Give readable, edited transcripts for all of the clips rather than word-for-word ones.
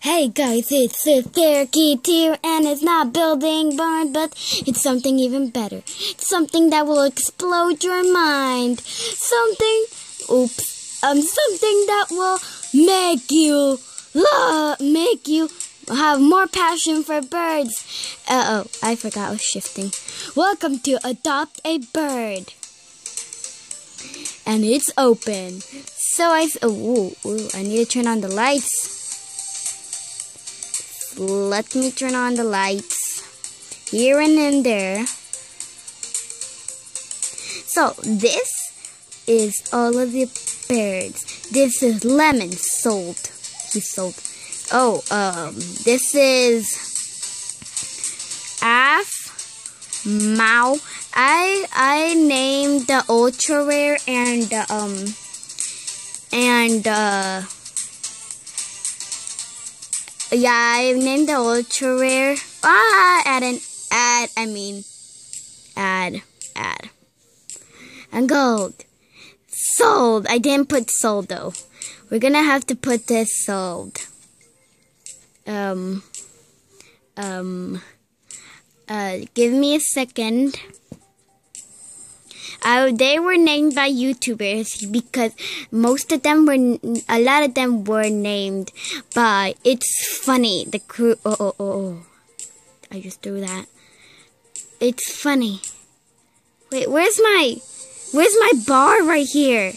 Hey guys, it's a parakeet here, and it's not building barn, but it's something even better. It's something that will explode your mind. Something that will make you have more passion for birds. I forgot I was shifting. Welcome to Adopt a Bird. And it's open. So I need to turn on the lights. Let me turn on the lights here and in there. So this is all of the birds. This is Lemon sold. He sold. Oh, this is Af, Mao. I named the ultra rare and yeah, I named the ultra rare. Add. And gold. Sold. I didn't put sold though. We're gonna have to put this sold. Give me a second. They were named by YouTubers because a lot of them were named by, it's funny, the crew, I just threw that. It's funny. Wait, where's my bar right here?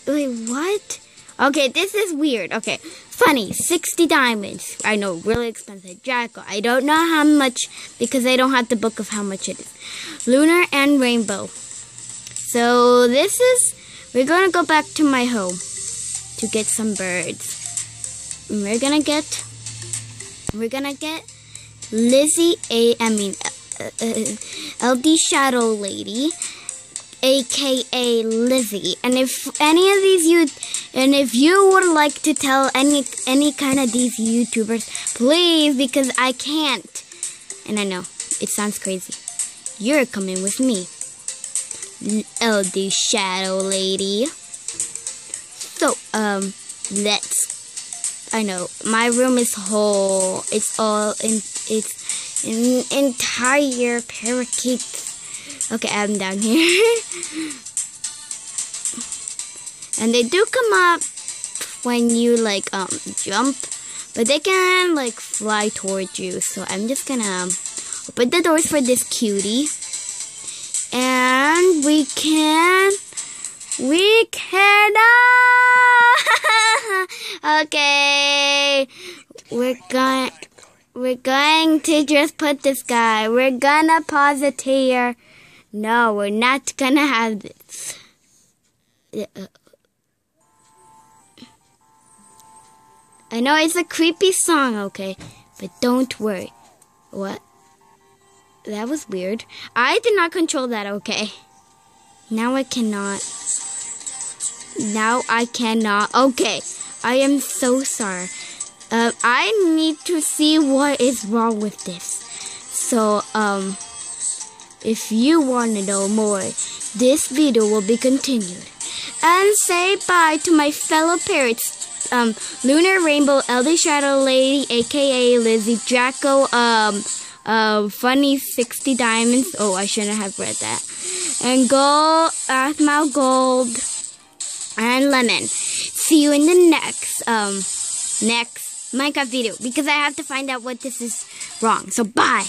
Wait, what? Okay, this is weird. Okay, funny, 60 diamonds. I know, really expensive. Jacko, I don't know how much because I don't have the book of how much it is. Lunar and rainbow. So we're gonna go back to my home to get some birds. We're gonna get Lizzie, LD Shadow Lady, aka Lizzie. And if you would like to tell any kind of these YouTubers, please, because I can't. And I know it sounds crazy. You're coming with me, LD Shadow Lady. So, I know, my room is whole. It's an entire parakeet. Okay, I'm down here. And they do come up when you, jump. But they can, fly towards you. So I'm just gonna open the doors for this cutie. And we can, okay, we're going to just put this guy, we're gonna pause it here. No, we're not gonna have this. I know it's a creepy song, okay, but don't worry. What? That was weird. I did not control that, okay. Now I cannot. Okay. I am so sorry. I need to see what is wrong with this. So, if you want to know more, this video will be continued. And say bye to my fellow parrots. Lunar, Rainbow, LD Shadow Lady, aka Lizzie, Jacko, funny 60 diamonds. Oh, I shouldn't have read that. And gold, Athmal Gold, and Lemon. See you in the next Minecraft video because I have to find out what this is wrong. So bye.